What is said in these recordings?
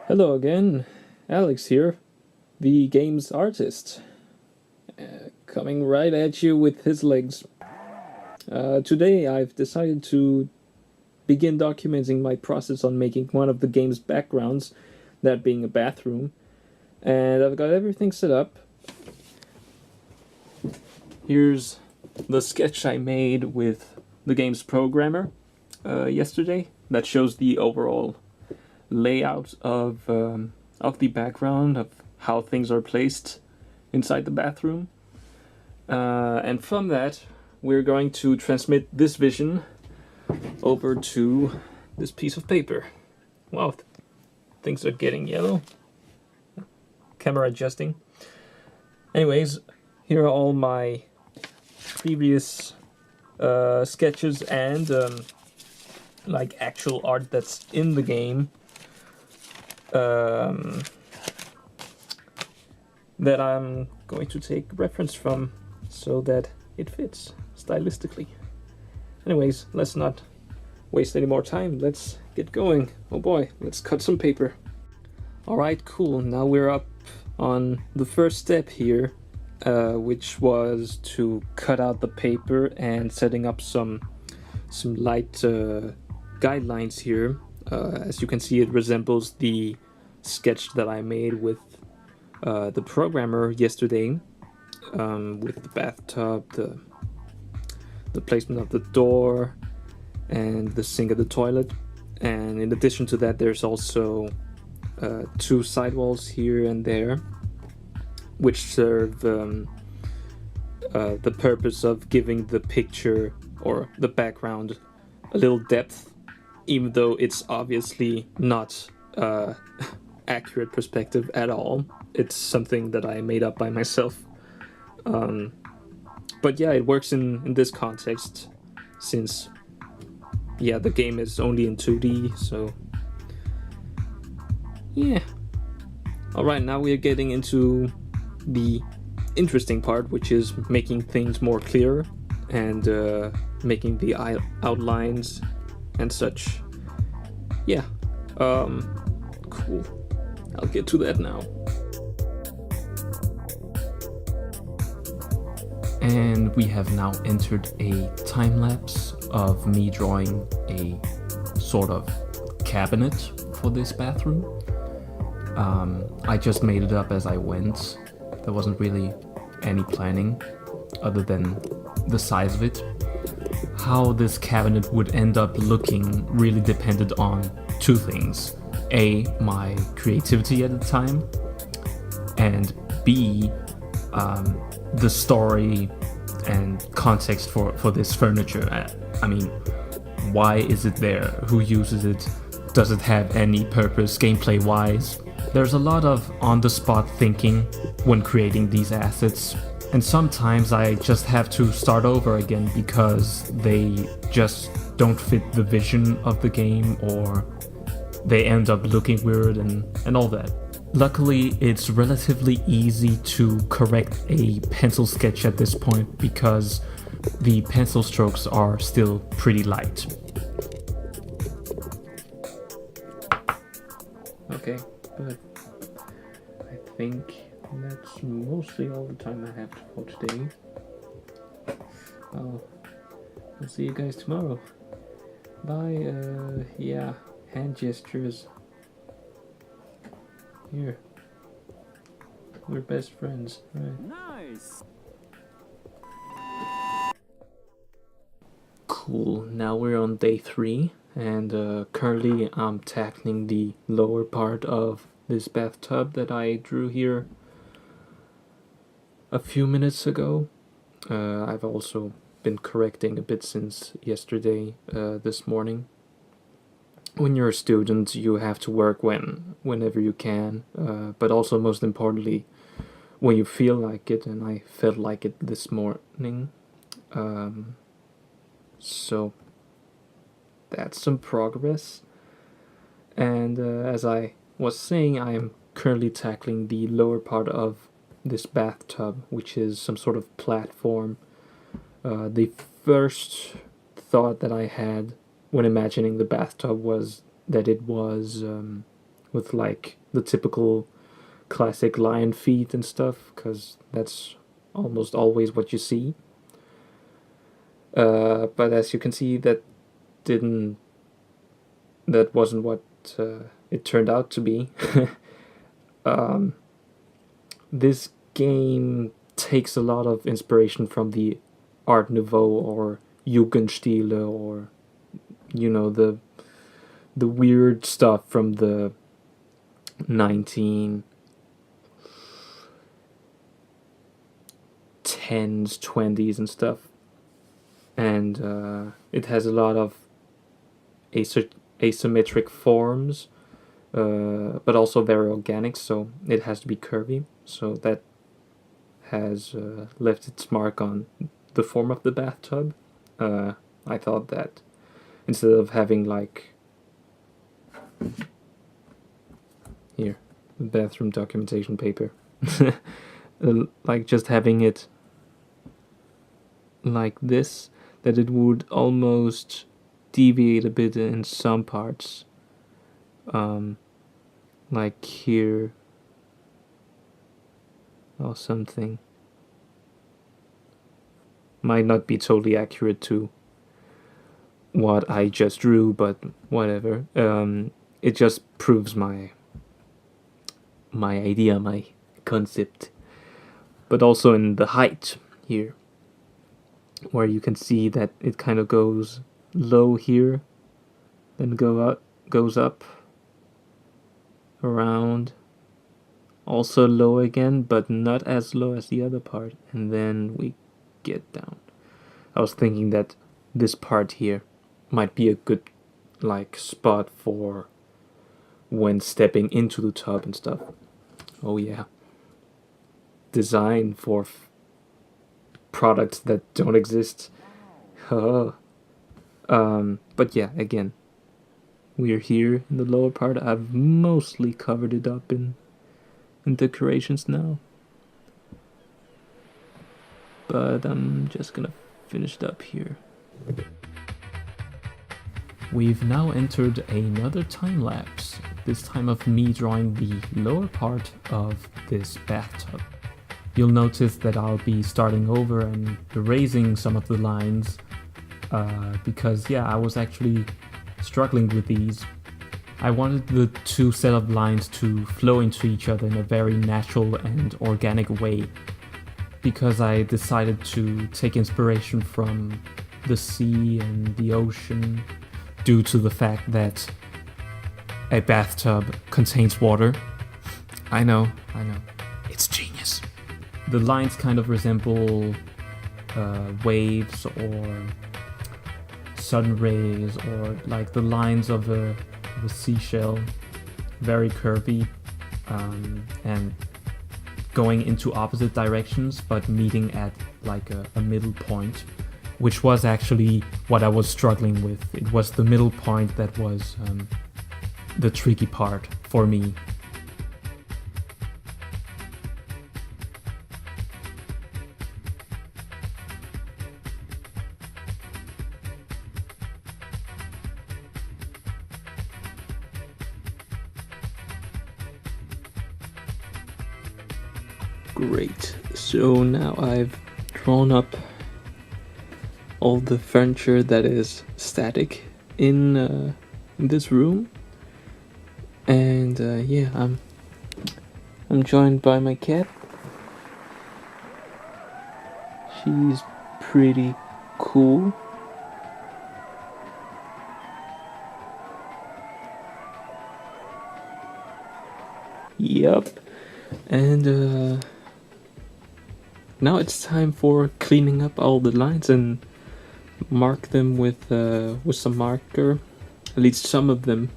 Hello again, Alex here, the game's artist, coming right at you with his legs. Today I've decided to begin documenting my process on making one of the game's backgrounds, that being a bathroom, and I've got everything set up. Here's the sketch I made with the game's programmer yesterday that shows the overall layout of the background, of how things are placed inside the bathroom. And from that, we're going to transmit this vision over to this piece of paper. Wow, things are getting yellow. Camera adjusting. Anyways, here are all my previous sketches and like actual art that's in the game that I'm going to take reference from so that it fits stylistically. Anyways, let's not waste any more time. Let's get going. Oh boy, let's cut some paper. Alright, cool. Now we're up on the first step here, which was to cut out the paper and setting up some light guidelines here. As you can see, it resembles the sketch that I made with the programmer yesterday, with the bathtub, the placement of the door, and the sink of the toilet. And in addition to that, there's also two sidewalls here and there, which serve the purpose of giving the picture or the background a little depth, even though it's obviously not accurate perspective at all. It's something that I made up by myself. But yeah, it works in this context, since yeah, the game is only in 2D, so yeah. Alright, now we're getting into the interesting part, which is making things more clear and making the outlines and such. Yeah, cool. I'll get to that now. And we have now entered a time lapse of me drawing a sort of cabinet for this bathroom. I just made it up as I went. There wasn't really any planning other than the size of it. How this cabinet would end up looking really depended on two things. A, my creativity at the time, and B, the story and context for this furniture. I mean, why is it there? Who uses it? Does it have any purpose gameplay wise? There's a lot of on-the-spot thinking when creating these assets, and sometimes I just have to start over again because they just don't fit the vision of the game, or they end up looking weird and all that. Luckily, it's relatively easy to correct a pencil sketch at this point because the pencil strokes are still pretty light. Okay, but I think that's mostly all the time I have for today. I'll see you guys tomorrow. Bye. Yeah, hand gestures. Here. We're best friends, right? Nice! Cool, now we're on day 3, and currently I'm tackling the lower part of this bathtub that I drew here a few minutes ago. I've also been correcting a bit since yesterday, this morning. When you're a student, you have to work whenever you can, but also most importantly, when you feel like it, and I felt like it this morning. So that's some progress. And as I was saying, I am currently tackling the lower part of this bathtub, which is some sort of platform. The first thought that I had when imagining the bathtub was that it was with like the typical classic lion feet and stuff, because that's almost always what you see. But as you can see, that wasn't what it turned out to be. This game takes a lot of inspiration from the Art Nouveau or Jugendstile, or the weird stuff from the 1910s, 20s and stuff. And it has a lot of asymmetric forms, but also very organic, so it has to be curvy. So that has left its mark on the form of the bathtub. I thought that instead of having like here, the bathroom documentation paper, like just having it like this, that it would almost deviate a bit in some parts, like here or something. Might not be totally accurate to what I just drew, but whatever. It just proves my idea, my concept. But also in the height here, where you can see that it kind of goes low here, then goes up, around, also low again, but not as low as the other part, and then we get down. I was thinking that this part here might be a good like spot for when stepping into the tub and stuff. Oh yeah, design for products that don't exist. But yeah, again, we're here in the lower part. I've mostly covered it up in decorations now, but I'm just gonna finish it up here. We've now entered another time lapse, this time of me drawing the lower part of this bathtub. You'll notice that I'll be starting over and erasing some of the lines, because yeah, I was actually struggling with these. I wanted the two set of lines to flow into each other in a very natural and organic way, because I decided to take inspiration from the sea and the ocean, due to the fact that a bathtub contains water. I know, it's genius. The lines kind of resemble waves or sun rays, or like the lines of a seashell, very curvy, and going into opposite directions but meeting at like a middle point, which was actually what I was struggling with. It was the middle point that was the tricky part for me. Great, so now I've drawn up all the furniture that is static in this room, and yeah, I'm joined by my cat. She's pretty cool. Yup, and now it's time for cleaning up all the lines and mark them with some marker, at least some of them.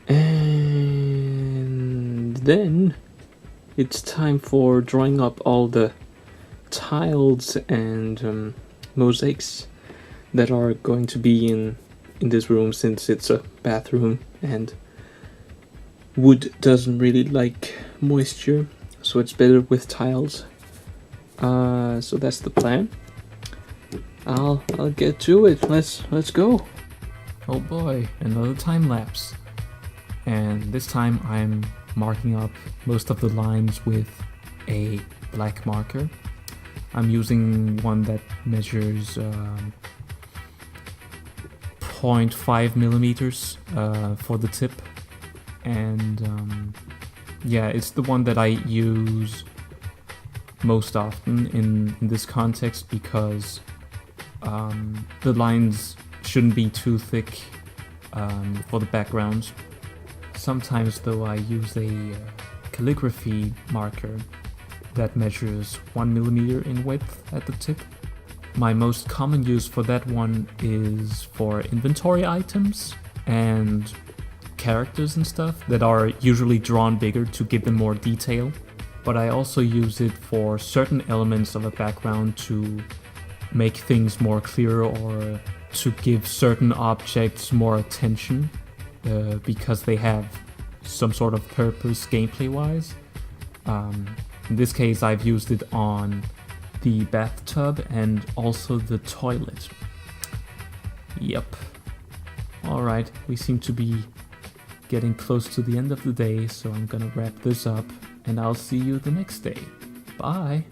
And then it's time for drawing up all the tiles and mosaics that are going to be in this room, since it's a bathroom and wood doesn't really like moisture, so it's better with tiles. So that's the plan. I'll get to it. Let's go. Oh boy, another time lapse. And this time I'm marking up most of the lines with a black marker. I'm using one that measures 0.5 millimeters for the tip, and yeah, it's the one that I use most often in this context because the lines shouldn't be too thick for the background. Sometimes though I use a calligraphy marker that measures 1 millimeter in width at the tip. My most common use for that one is for inventory items and characters and stuff that are usually drawn bigger to give them more detail. But I also use it for certain elements of a background to make things more clear or to give certain objects more attention because they have some sort of purpose gameplay-wise. In this case, I've used it on the bathtub and also the toilet. Yep. Alright, we seem to be getting close to the end of the day, so I'm gonna wrap this up and I'll see you the next day. Bye!